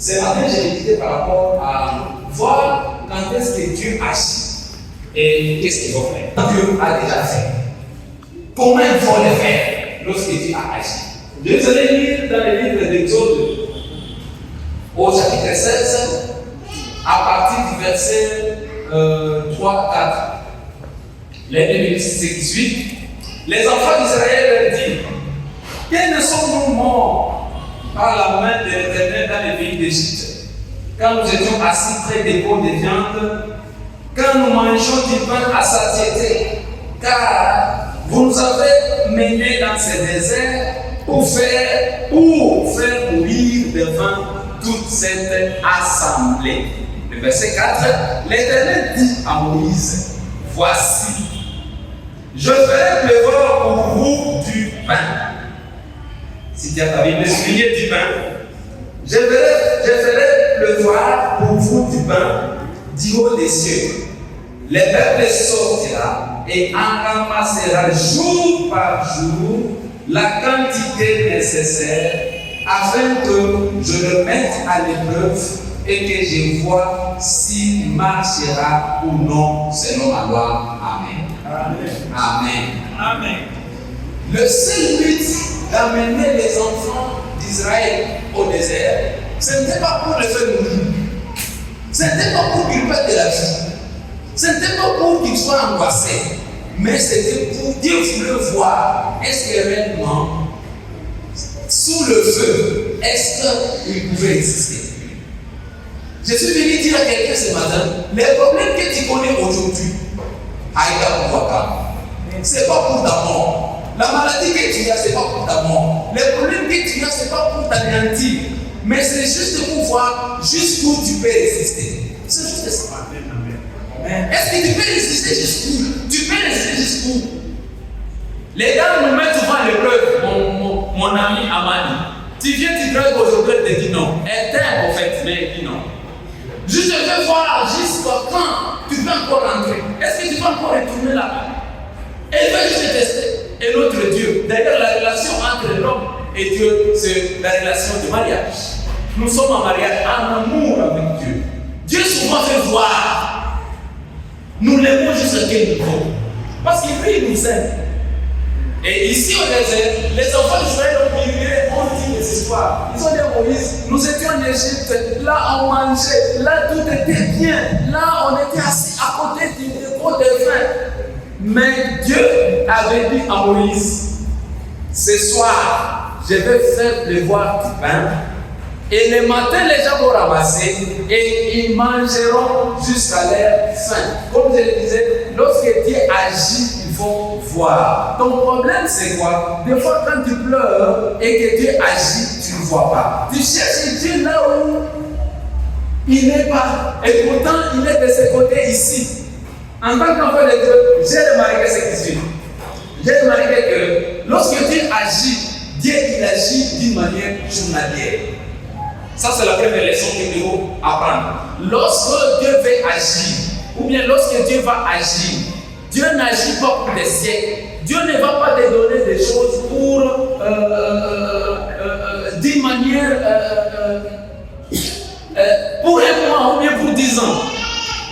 Ce matin, j'ai médité par rapport à voir quand est-ce que Dieu agit et qu'est-ce qu'il va faire. Dieu a déjà fait. Comment il faut le faire lorsque Dieu a agi. Je vous allez lire dans le livre d'Exode, au chapitre 16, à partir du verset 3-4. Les 2018, les enfants d'Israël leur disent: quels ne sommes-nous morts par la main de l'Éternel dans le pays d'Égypte, quand nous étions assis près des pots de viande, quand nous mangeons du pain à satiété, car vous nous avez menés dans ce désert pour faire mourir devant toute cette assemblée. Le verset 4, l'Éternel dit à Moïse: voici, je ferai pleuvoir pour vous du pain. Si tu as ta Bible, soulignez du pain. Je ferai pleuvoir pour vous du pain du haut des cieux. Le peuple sortira et en ramassera jour par jour la quantité nécessaire, afin que je le mette à l'épreuve et que je vois s'il marchera ou non selon ma loi. Amen. Amen. Amen. Amen. Le seul but d'amener les enfants d'Israël au désert, ce n'était pas pour les faire mourir. Ce n'était pas pour qu'ils perdent de la vie. Ce n'était pas pour qu'ils soient angoissés. Mais c'était pour Dieu voulait voir, est-ce que réellement, sous le feu, est-ce qu'il pouvait exister? Je suis venu dire à quelqu'un ce matin, les problèmes que tu connais aujourd'hui, Aïda Ouaka, ce n'est pas pour ta mort. La maladie que tu as, ce n'est pas pour ta mort. Les problèmes que tu as, ce n'est pas pour t'anéantir. Mais c'est juste pour voir jusqu'où tu peux résister. C'est juste ça. Est-ce que tu peux résister jusqu'où? Tu peux résister jusqu'où? Les gars nous mettent souvent à l'épreuve, mon ami Amani. Tu viens, tu dragues aujourd'hui, elle te dit non. Elle t'aime en fait, mais elle dit non. Juste je veux voir jusqu'à quand tu peux encore rentrer. Est-ce que tu peux encore retourner là-bas? Elle veut juste te tester. Et notre Dieu. D'ailleurs, la relation entre l'homme et Dieu, c'est la relation de mariage. Nous sommes en mariage, en amour avec Dieu. Dieu souvent fait voir. Nous l'aimons jusqu'à quel niveau? Parce qu'il veut, il nous aime. Et ici au désert, les enfants d'Israël ont migré, ont dit des histoires. Ils ont dit à Moïse: nous étions en Égypte, là on mangeait, là tout était bien, là on était assis à côté du dépôt de vin. Mais Dieu avait dit à Moïse: ce soir, je vais faire pleuvoir du pain. Et le matin, les gens vont ramasser et ils mangeront jusqu'à leur faim. Comme je le disais, lorsque Dieu agit, il faut voir. Ton problème, c'est quoi? Des fois, quand tu pleures et que Dieu agit, tu ne vois pas. Tu cherches Dieu là où il n'est pas. Et pourtant, il est de ce côté ici. En tant qu'enfant de Dieu, j'ai remarqué ce qui suit. J'ai remarqué que lorsque Dieu agit, Dieu il agit d'une manière journalière. Ça, c'est la première leçon que nous devons apprendre. Lorsque Dieu veut agir, ou bien lorsque Dieu va agir, Dieu n'agit pas pour des siècles. Dieu ne va pas te donner des choses pour d'une manière pour un mois ou bien pour 10 ans.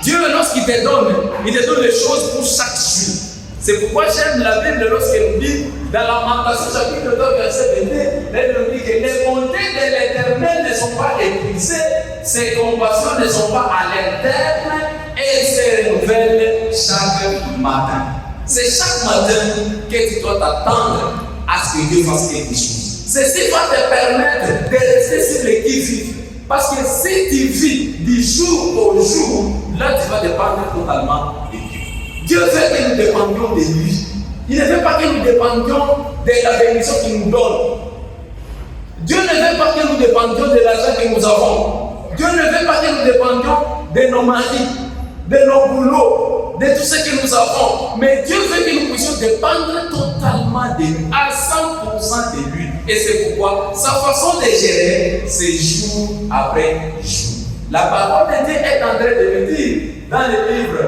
Dieu, lorsqu'il te donne, il te donne les choses pour chaque jour. C'est pourquoi j'aime la Bible lorsqu'elle dit dans Lamentation chapitre 2 verset 22, elle nous dit que les bontés de l'Éternel ne sont pas épuisées, ses compassions ne sont pas à l'éternel et se renouvellent chaque matin. C'est chaque matin que tu dois t'attendre à ce que Dieu fasse quelque chose. Ceci va te permettre de rester sur le qui-vive. Parce que si tu vis du jour au jour, là tu vas dépendre totalement de Dieu. Dieu veut que nous dépendions de lui. Il ne veut pas que nous dépendions de la bénédiction qu'il nous donne. Dieu ne veut pas que nous dépendions de l'argent que nous avons. Dieu ne veut pas que nous dépendions de nos maris, de nos boulots, de tout ce que nous avons. Mais Dieu veut que nous puissions dépendre totalement de lui, à 100% de lui. Et c'est pourquoi sa façon de gérer, c'est jour après jour. La parole de Dieu est en train de me dire dans le livre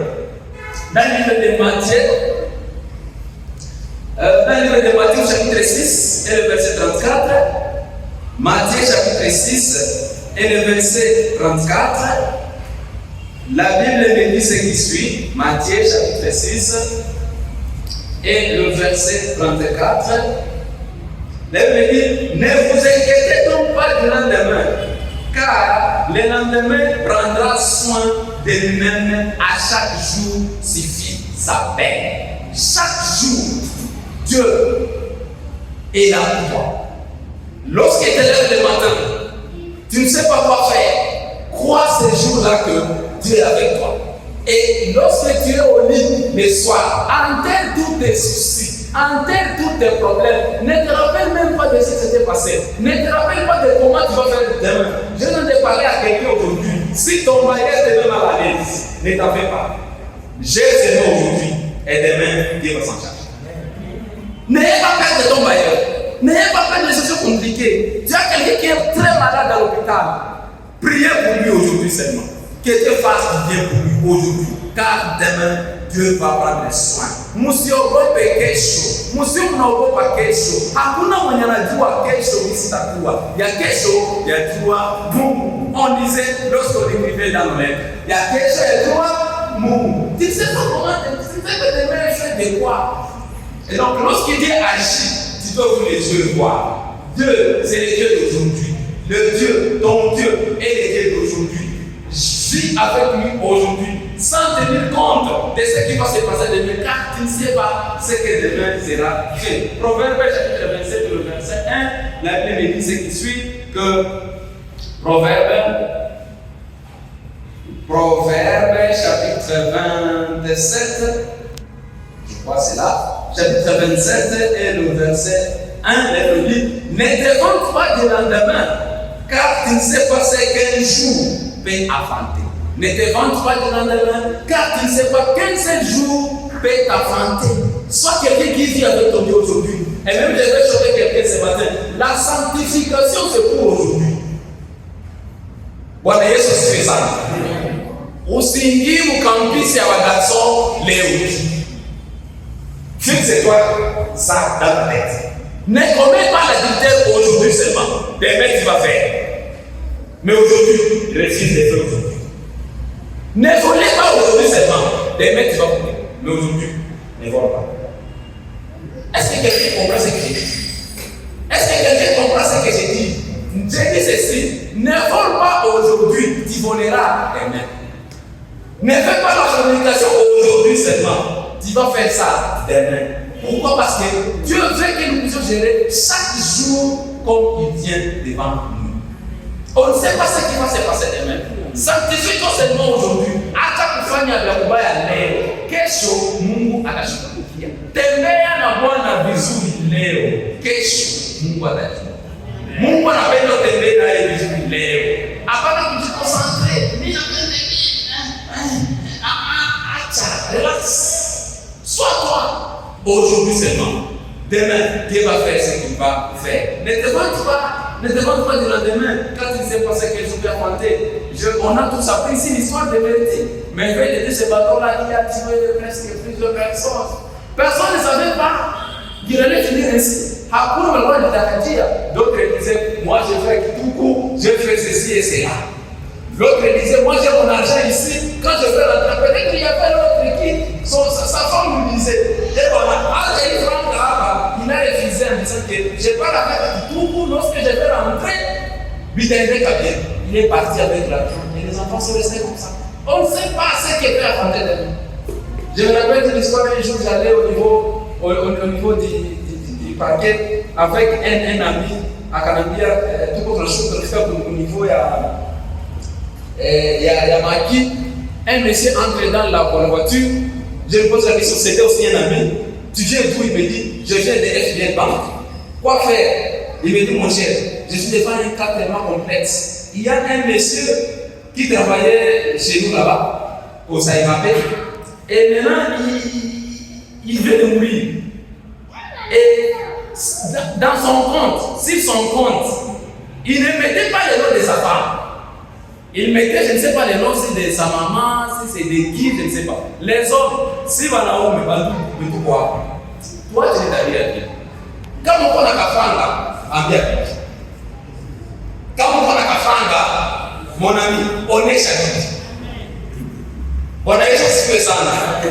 de Matthieu, chapitre 6 et le verset 34. Matthieu chapitre 6 et le verset 34, la Bible me dit ce qui suit, Matthieu chapitre 6 et le verset 34. La Bible me dit, ne vous inquiétez donc pas du lendemain, car le lendemain prendra soin de lui-même, à chaque jour suffit sa peine. Chaque jour, Dieu est là pour toi. Lorsque tu te lèves le matin, tu ne sais pas quoi faire. Crois ces jours-là que Dieu est avec toi. Et lorsque tu es au lit le soir, enterre tous tes soucis, enterre tous tes problèmes. Ne te rappelle même pas de ce qui s'était passé. Ne te rappelle pas de comment tu vas faire demain. Je viens de parler à quelqu'un aujourd'hui. Si ton mari est demain mal à l'aise, ne t'en fais pas. J'ai Seigneur aujourd'hui et demain, Dieu va s'en charger. N'ayez pas peur de ton bailleur. N'ayez pas peur de choses compliquées. Tu as quelqu'un qui est très malade à l'hôpital. Priez pour lui aujourd'hui seulement. Que Dieu fasse du bien pour lui aujourd'hui. Car demain, Dieu va prendre soin. Musiogope kesho. Msiogopa kesho. Hakuna mwenye anajua kesho isitakuwa. Ya kesho yajua Mungu. On disait lorsqu'on écrivait dans nos lettres. Ya kesho yajua Mungu. Tu ne sais pas comment, tu ne sais pas demain fait de quoi. Et donc lorsqu'il dit agit, tu dois ouvrir les yeux le voir. Dieu, c'est le Dieu d'aujourd'hui. Le Dieu, ton Dieu est le Dieu d'aujourd'hui. Vis avec lui aujourd'hui, sans tenir compte de ce qui va se passer demain, car tu ne sais pas ce que demain sera fait. Proverbe chapitre 27, le verset 1, la Bible me dit ce qui suit, que Proverbe chapitre 27, je crois c'est là, chapitre 27 et le verset 1, elle me dit, ne te vante pas du lendemain, car tu ne sais pas ce qu'un jour peut affronter. Ne te vante pas du lendemain, car tu ne sais pas qu'un seul jour peut t'affronter. Sois quelqu'un qui vit avec ton Dieu aujourd'hui. Et même je vais choquer quelqu'un ce matin. La sanctification, c'est pour aujourd'hui. Bwana Yesu asifiwe sana. Usiingie mkampisi ya wadaso leo. Fixe-toi ça dans ta tête. Ne commets pas l'adultère aujourd'hui seulement. Demain tu vas faire. Mais aujourd'hui, refuse de faire aujourd'hui. Ne volez pas aujourd'hui seulement. Demain tu vas voler. Mais aujourd'hui, ne vole pas. Est-ce que quelqu'un comprend ce que je dis? Est-ce que quelqu'un comprend ce que je dis? Je dis ceci. Ne vole pas aujourd'hui, tu voleras demain. Ne fais pas la communication aujourd'hui seulement. Tu vas faire ça demain. Pourquoi? Parce que Dieu veut que nous puissions gérer chaque jour comme il vient devant nous. On ne sait pas ce qui va se passer demain. Sanctifie-toi seulement aujourd'hui. Acha kufanya vya kubaya leo. Kesho Mungu atashughulikia. Tembea na Bwana vizuri leo. Kesho Mungu atajua. Mungu anapenda utembee na yeye vizuri leo. Hapana kujikonsentre. Mimi napenda acha, relax. Sois toi. Aujourd'hui seulement. Demain, Dieu va faire ce qu'il va faire. Ne te vante pas du lendemain quand il s'est passé quelque chose à affronter. On a tous appris ici l'histoire de vérité. Mais il veut dire ce bateau-là, il a tué presque plusieurs personnes. Personne ne savait pas qu'il allait finir ainsi. Hakuna walikuwa wanatarajia. D'autres disaient, moi je fais Kituku, je fais ceci et cela. L'autre disait, moi j'ai mon argent ici, quand je fais rentrer, peut-être qu'il y avait l'autre qui, sa femme lui disait, et voilà, il a refusé en disant que je ne vais pas la faire tout pour lorsque je vais rentrer, lui donner bien. Il est parti avec l'argent et les enfants sont restés comme ça. On ne sait pas ce qu'il peut affronter demain. Je me rappelle de l'histoire un jour, j'allais au niveau du parquet avec un ami à Canambia, tout autre chose que faire au niveau il y a Maki, un monsieur entre dans la voiture. Je lui pose la question, c'était aussi un ami. Tu viens d'où? Il me dit, je viens de FBN Bank. Quoi faire? Il me dit, mon cher, je suis devant un cas tellement complexe. Il y a un monsieur qui travaillait chez nous là-bas, au Saïmapé, et maintenant il vient de mourir. Et dans son compte, sur son compte, il ne mettait pas le nom de sa femme. Il mettait, je ne sais pas, les noms de sa maman, si c'est de qui, je ne sais pas. Les hommes, si Vanaou me va tout voir. Toi, tu es allé à Dieu. Quand on a Kafanga, en bien. Quand on a Kafanga, Mon ami, on est chacun. On a exaucé ça.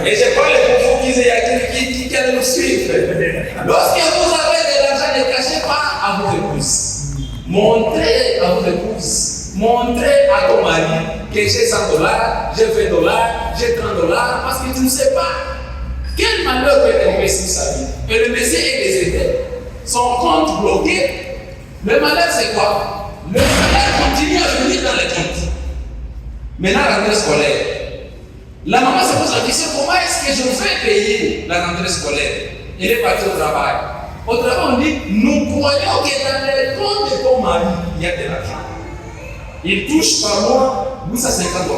Et je parle pour vous qui allez nous suivre. Lorsque vous avez de l'argent, ne cachez pas à votre épouse. Montrez à votre épouse. Montrez à ton mari que j'ai 100 $, j'ai 20 $, j'ai 30 $, parce que tu ne sais pas quel malheur peut arriver sur sa vie. Et le Messie est décédé, son compte bloqué. Le malheur, c'est quoi? Le malheur continue à venir dans les comptes. Maintenant, la rentrée scolaire. La maman se pose la question, comment est-ce que je vais payer la rentrée scolaire? Elle est partie au travail. Au travail, on dit, nous croyons que dans les comptes de ton mari, il y a de l'argent. Il touche par mois 850 $.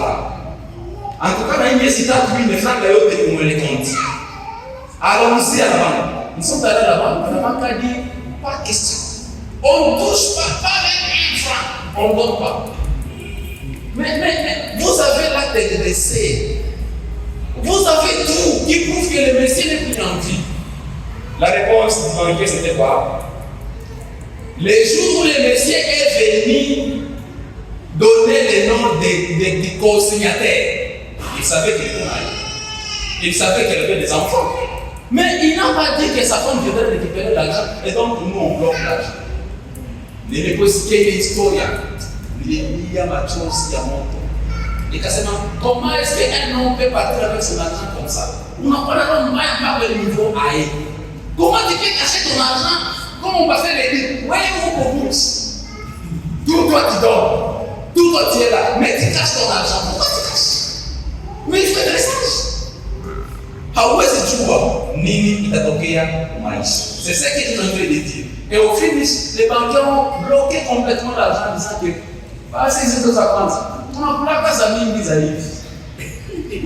En tout cas, dans une cité, les francs de les comptes. Allons-y à la banque. Nous sommes allés à la banque a dit, pas question. On ne touche pas avec 1 franc. On ne donne pas. Mais vous avez l'acte de décès. Vous avez tout qui prouve que le Messie n'est plus en vie. La réponse du banquier, c'était quoi? Les jours où le Messie est venu donner les noms des co-signataires, il savait qu'il était marié. Il savait qu'elle avait des enfants. Mais il n'a pas dit que sa femme viendrait récupérer l'argent. Et donc, nous, on bloque l'argent. Les réponses, quelle histoire? Il y a machosi, il y a monto. Et comment est-ce qu'un homme peut partir avec son argent comme ça? On n'a pas le niveau aïe. Comment tu peux cacher ton argent? Comme on passait les dire, ouais, on propose. Tout toi tu dors. Tout toi tu es là. Mais tu caches ton argent. Pourquoi tu caches? Mais il faut être sage. Hawezi jua nini itatokea maisha. C'est ça que je suis en train de dire. Et au finish, les banquiers ont bloqué complètement l'argent en disant que c'est ce que ça pense. On n'a pas ça mingi zaidi.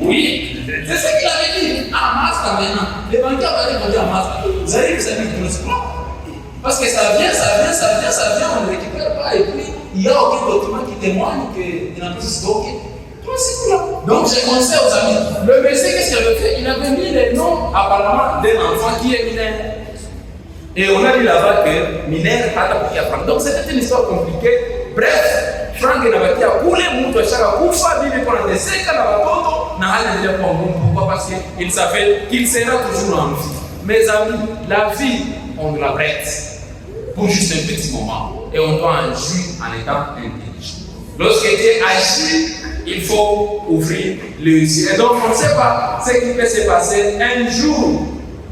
Oui, c'est ce qu'il avait dit. Ah, master maintenant. Les banquiers avaient dit à master. Zaidi, ça dit que nous parce que ça vient, on ne récupère pas. Et puis, il n'y a aucun document qui témoigne qu'il n'a pas stocké. Donc, j'ai conseillé aux amis. Le Messie, qu'est-ce qu'il avait fait? Il avait mis les noms apparemment d'un enfant qui est mineur. Et on a dit là-bas que mineur a tapé à Franck. Donc, c'était une histoire compliquée. Bref, Franck n'avait pas coulé, mouton, chaque koufa, bibi pendant des séquelles à la toto, n'a rien de bon. Pourquoi? Parce qu'il savait qu'il sera toujours en vie. Mes amis, la vie, on la prête pour juste un petit moment. Et on doit en jouir en étant intelligent. Lorsque Dieu agit, il faut ouvrir les yeux. Et donc, on ne sait pas ce qui peut se passer un jour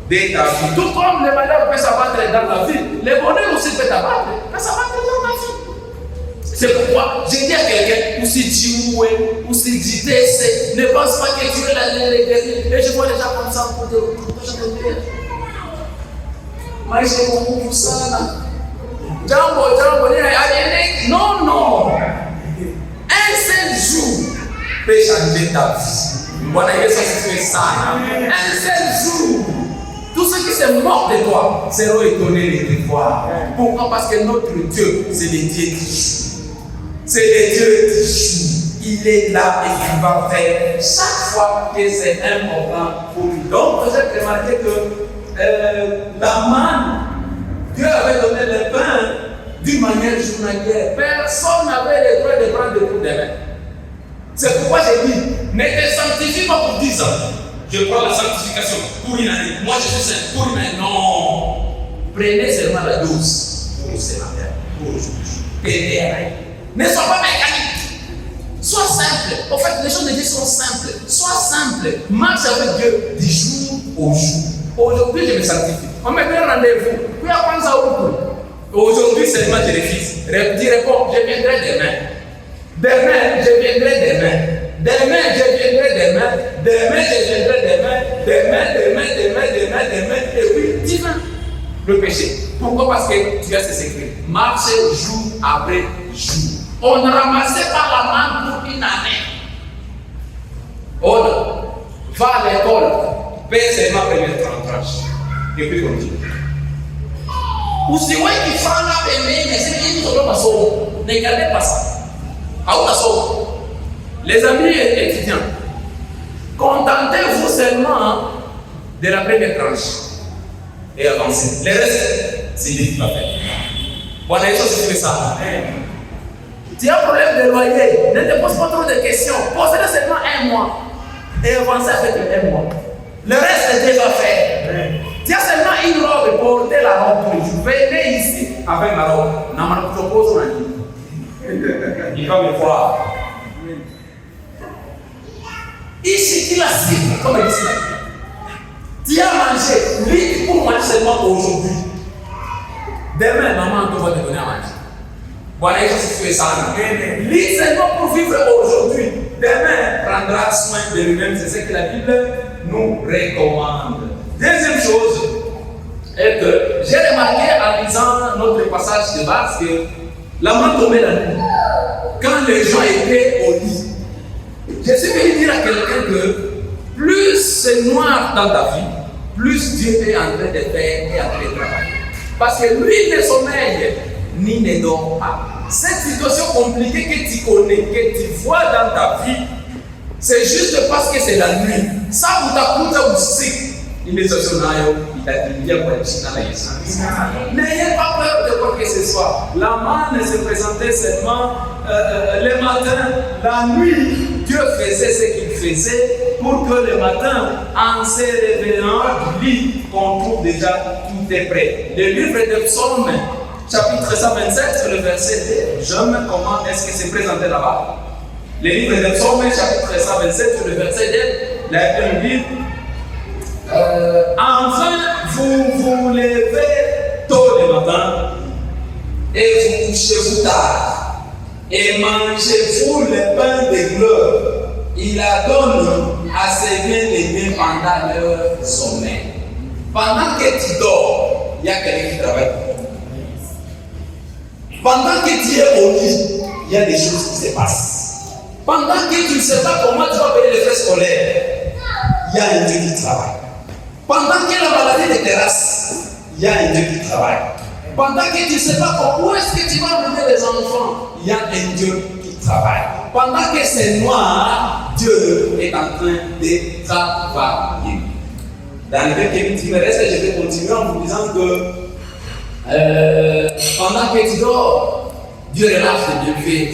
de ta vie. Tout comme le malheur peut s'abattre dans la vie, le bonheur aussi peut s'abattre. Peut s'abattre dans la vie. C'est pourquoi j'ai dit à quelqu'un, ou si tu ou si tu décès, ne pense pas que tu es la dernière. Et je vois les gens comme ça pour dire, mais je comprends ça. Jambo, non. Un seul jour peut changer ta vie. Voilà, il y a ça. Un seul jour. Tous ceux qui se moquent de toi seront étonnés de te voir. Pourquoi? Parce que notre Dieu, c'est le Dieu qui joue. C'est le Dieu qui joue. Il est là et il va faire chaque fois que c'est important pour lui. Donc, j'ai remarqué que la manne, Dieu avait donné le pain d'une manière journalière. Personne n'avait le droit de prendre des coups de main. C'est pourquoi j'ai dit, ne te sanctifie pas pour 10 ans. Je prends la sanctification pour une année. Moi, je suis saint pour une année. Non. Prenez seulement la dose pour ce matin, pour aujourd'hui. Ne sois pas mécanique. Sois simple. En fait, les choses de Dieu sont simples. Sois simple. Marche avec Dieu du jour au jour. Aujourd'hui, je me sanctifie. On me donne rendez-vous. Puis après ça, aujourd'hui, seulement je refuse. Tu réponds, je viendrai demain. Demain, je viendrai demain. Demain, je viendrai demain. Demain, je viendrai demain. Et puis, tu vas le péché. Pourquoi? Parce que tu as ce secret. Marcher jour après jour. On ne ramassait pas la main pour une année. On va à l'école, paye seulement première tranche. Et puis continue. Usiwahi kufanya pembeni, c'est une autre façon. Ne gardez pas ça. Les amis étudiants, contentez-vous seulement de la première tranche et avancez. Le reste, c'est Dieu qui va faire. Voilà, il faut se faire ça. Tu as un problème de loyer, ne te pose pas trop de questions. Pose-le seulement 1 mois. Et avance avec le 1 mois. Le reste, Dieu va faire. Tu as seulement une robe, porter la robe tous les jours. Venez ici avec ma robe. Non, mais je propose un livre. Il va me voir. Ici, tu la cible, comme ici. Tu as mangé, lui, pour manger seulement aujourd'hui. Demain, maman va te donner à manger. Voilà, il faut faire ça. Lui, seulement pour vivre aujourd'hui. Demain, prendra soin de lui-même. C'est ce que la Bible nous recommande. Deuxième chose est que j'ai remarqué en lisant notre passage de base que la main tombait la nuit. Quand les gens étaient au lit, je suis venu dire à quelqu'un que plus c'est noir dans ta vie, plus Dieu est en train de faire et en train de travailler. Parce que lui ne sommeille ni ne dort pas. Cette situation compliquée que tu connais, que tu vois dans ta vie, c'est juste parce que c'est la nuit. Ça vous t'accouche aussi. Il est socionaire, il a dit bien pour être dans la Yesu. N'ayez pas peur de quoi que ce soit. La main ne se présentait seulement le matin. La nuit, Dieu faisait ce qu'il faisait pour que le matin, en se réveillant du lit, qu'on trouve déjà tout est prêt. Le livre de Psaume, chapitre 127, le verset 2, j'aime comment est-ce que c'est présenté là-bas. Le livre de Psaume, chapitre 127, le verset 2, la Bible dit enfin, vous vous levez tôt le matin et vous couchez-vous tard et mangez-vous le pain de gloire. Il la donne à ses bien-aimés pendant leur sommeil. Pendant que tu dors, il y a quelqu'un qui travaille pour toi. Pendant que tu es au lit, il y a des choses qui se passent. Pendant que tu ne sais pas comment tu vas payer les frais scolaires, il y a un Dieu qui travaille. Pendant que la maladie te terrasse, il y a un Dieu qui travaille. Pendant que tu ne sais pas où est-ce que tu vas amener les enfants, il y a un Dieu qui travaille. Pendant que c'est noir, Dieu est en train de travailler. Dans le verset qui me reste, je vais continuer en vous disant que pendant que tu dors, Dieu relâche les bienfaits.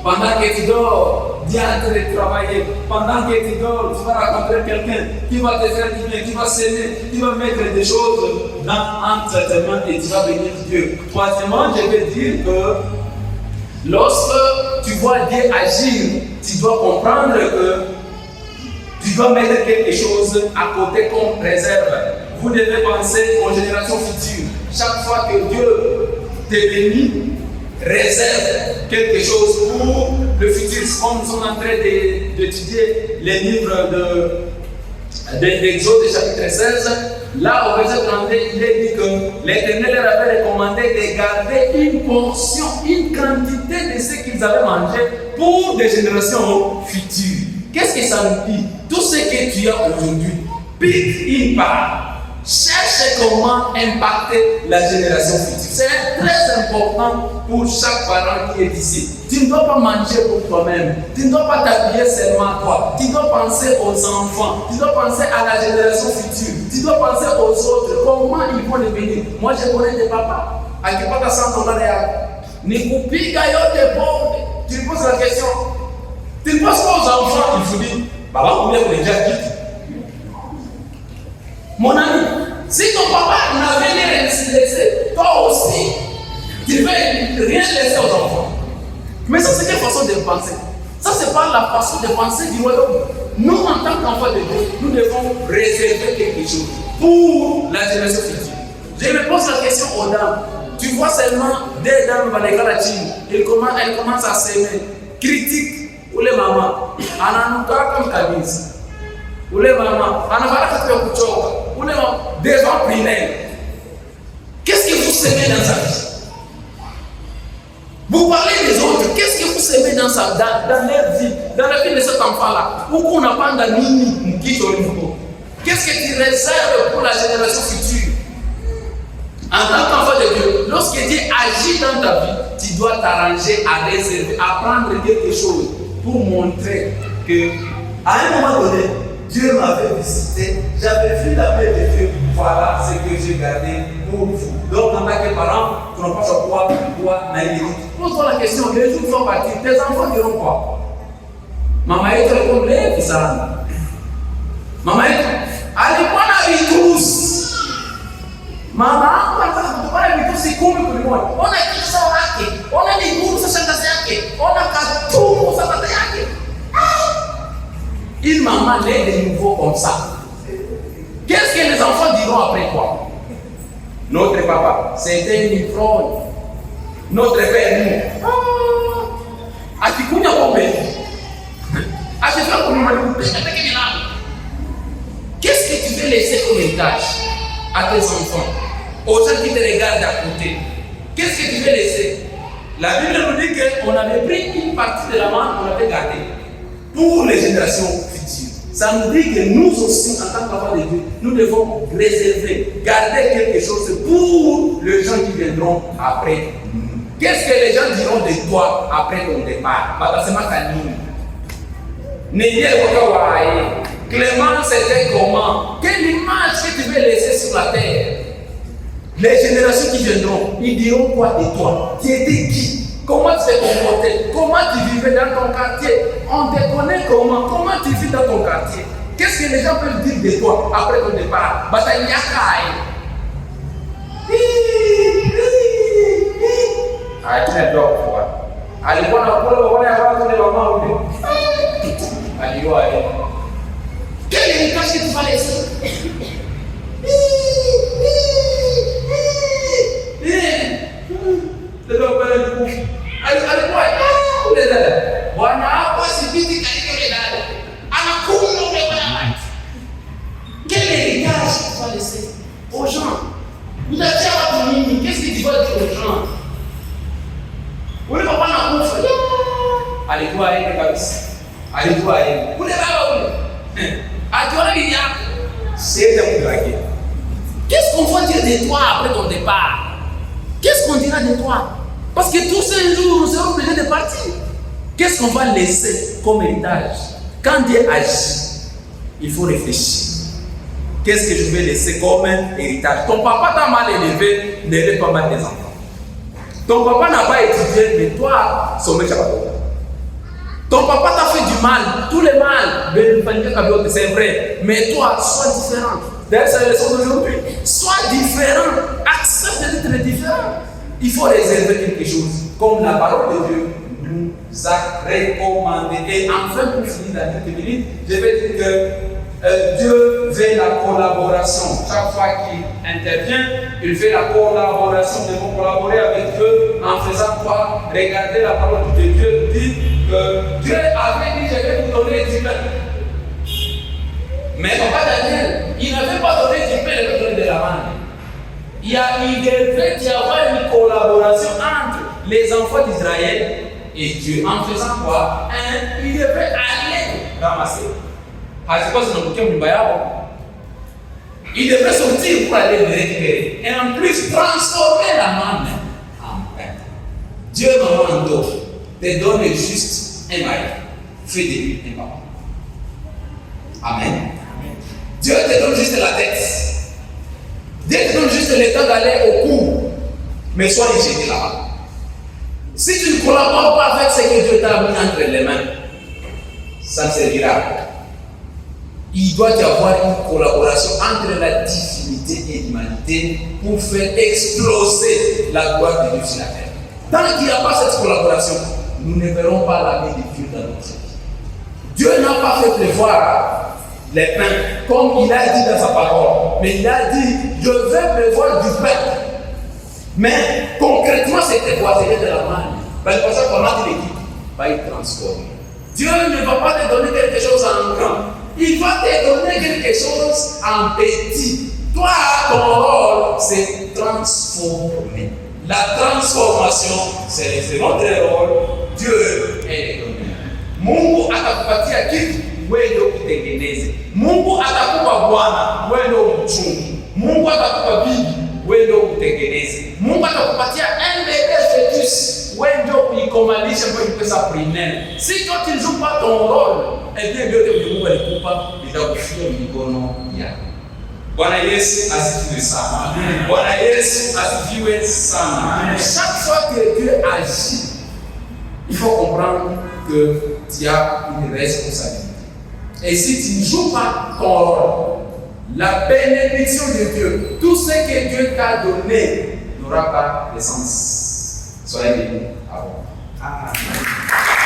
Pendant que tu dors, Dieu est en train de travailler. Pendant que tu dors, tu vas rencontrer quelqu'un qui va te faire du bien, qui va s'aimer, qui va mettre des choses dans un traitement et tu vas bénir Dieu. Troisièmement, je vais dire que lorsque tu vois Dieu agir, tu dois comprendre que tu dois mettre quelque chose à côté comme réserve. Vous devez penser aux générations futures. Chaque fois que Dieu te bénit, réserve quelque chose pour le futur. Comme nous sommes en train d'étudier les livres d'Exode chapitre 16, là au verset 32, il est dit que l'Éternel leur avait recommandé de garder une portion, une quantité de ce qu'ils avaient mangé pour des générations futures. Qu'est-ce que ça nous dit? Tout ce que tu as aujourd'hui, pique une part. Cherche comment impacter la génération future. C'est très important pour chaque parent qui est ici. Tu ne dois pas manger pour toi-même. Tu ne dois pas t'habiller seulement toi. Tu dois penser aux enfants. Tu dois penser à la génération future. Tu dois penser aux autres. Comment ils vont devenir. Moi, je connais des papas. Akipata $100 ya nikupiga yote pombe. Tu poses la question. Tu ne penses pas aux enfants. Il faut dire, papa, combien vous déjà quitté? Mon ami, si ton papa n'avait rien laissé, toi aussi, tu ne veux rien laisser aux enfants. Mais ça, c'est quelle façon de penser? Ça, c'est pas la façon de penser du royaume. Nous, en tant qu'enfants de Dieu, nous devons réserver quelque chose pour la génération future. Je me pose la question aux dames. Tu vois seulement des dames dans les galatines, elles commencent à s'aimer. Critique ou les mamans. Ananuka comme Kabiz. Ou les mamans. Anavala katika kuchoka. Ou les mamans. Devant primaire. Qu'est-ce que vous semez dans sa vie? Vous parlez des autres. Qu'est-ce que vous semez dans leur vie? Dans la vie de cet enfant-là. Ou qu'on n'a pas d'animi. Qu'est-ce que tu réserves pour la génération future? En tant qu'enfant de Dieu, lorsque Dieu agit dans ta vie, tu dois t'arranger à réserver, à prendre quelque chose pour montrer que, à un moment donné, Dieu m'avait visité, j'avais vu la main de Dieu voilà ce que j'ai gardé pour vous. Donc, en tant que parent, tu n'as pas savoir quoi naïveté. Pose-toi la question, les jours sont partis, tes enfants diront quoi? Maman est répondre, ça. Maman est alikuwa na vitusi. Mama anataka na vitusi 10 kulimoni. Ona kitu sawa yake. Ona miguu za shangazi yake. Ona katumu za tata yake. Une maman naît de nouveau comme ça. Qu'est-ce que les enfants diront après quoi? Notre papa, c'était une ivrogne. Notre père, nous. Akikunya pombe. Akifika kumaliza. Qu'est-ce que tu veux laisser comme héritage à tes enfants, aux gens qui te regardent à côté? Qu'est-ce que tu veux laisser? La Bible nous dit qu'on avait pris une partie de la manne, on l'avait gardée pour les générations futures. Ça nous dit que nous aussi, en tant qu'enfants de Dieu, nous devons réserver, garder quelque chose pour les gens qui viendront après nous. Qu'est-ce que les gens diront de toi après ton départ? Clément, c'était comment? Quelle image que tu veux laisser sur la terre? Les générations qui viendront, ils diront quoi de toi? Tu étais qui? Comment tu t'es comporté? Comment tu vivais dans ton quartier? On te connaît comment? Comment tu vis dans ton quartier? Qu'est-ce que les gens peuvent dire de toi après ton départ? Quel héritage que tu vas laisser? Quel héritage tu vas laisser aux gens? Vous avez dit, qu'est-ce que tu vas dire aux gens? Vous ne pouvez pas en faire. Allez-toi, allez-toi, vous ne qu'est-ce qu'on va dire de toi après ton départ? Qu'est-ce qu'on dira de toi? Parce que tous ces jours, nous serons obligés de partir. Qu'est-ce qu'on va laisser comme héritage? Quand Dieu agit, il faut réfléchir. Qu'est-ce que je vais laisser comme héritage? Ton papa t'a mal élevé, n'élève pas mal tes enfants. Ton papa n'a pas étudié, mais toi, son mec, ton papa t'a fait du mal, tout le mal, c'est vrai, mais toi, sois différent. D'ailleurs, c'est la leçon d'aujourd'hui. Sois différent, accepte d'être différent. Il faut réserver quelque chose, comme la parole de Dieu nous a recommandé. Et enfin, pour finir la dernière minute, je vais dire que Dieu veut la collaboration. Chaque fois qu'il intervient, il fait la collaboration. Nous devons collaborer avec Dieu en faisant quoi? Regardez la parole de Dieu, dit que Dieu avait dit, je vais vous donner du pain. Mais papa Daniel, il n'avait pas donné du pain, il avait donné de la manne. Il devait y avoir une collaboration entre les enfants d'Israël et Dieu. En faisant quoi? Il devait aller ramasser. Il devait sortir pour aller le récupérer. Et en plus, transformer la manne en pain. Dieu, maman, te donne juste un mari. Fais de lui un papa. Amen. Dieu te donne juste la tête. Dieu te donne juste le temps d'aller au cours. Mais sois jeté là-bas. Si tu ne collabores pas avec ce que Dieu t'a mis entre les mains, ça ne servira pas. Il doit y avoir une collaboration entre la divinité et l'humanité pour faire exploser la gloire de Dieu sur la terre. Tant qu'il n'y a pas cette collaboration, nous ne verrons pas la vie de Dieu dans notre vie. Dieu n'a pas fait prévoir les pains comme il a dit dans sa parole, mais il a dit je vais prévoir du pain. Mais concrètement, c'était quoi? C'était de la manne. Parce que comment dit l'équipe va y transformer. Dieu ne va pas te donner quelque chose en grand. Il va te donner quelque chose en petit. Toi, ton rôle, c'est transformer. La transformation, c'est notre rôle. Dieu est le donneur. Mungu atakupatia kitu, wewe ndio kutengeneze. Mungu atakupa bwana, wewe ndio mchungi. Mungu atakupa bibi, wewe ndio kutengeneze. Mungu atakupatia un bébé fœtus, wewe ndio kuikomalisha kwa pesa primaire. Si toi tu ne joues pas ton rôle, et bien Dieu te Mungu alikupa, itakufia mikono yako. Bwana Yesu asifiwe sana. Bwana Yesu asifiwe sana. Chaque fois que Dieu agit, il faut comprendre que tu as une responsabilité. Et si tu ne joues pas ton rôle, la bénédiction de Dieu, tout ce que Dieu t'a donné n'aura pas de sens. Soyez bénis. Amen.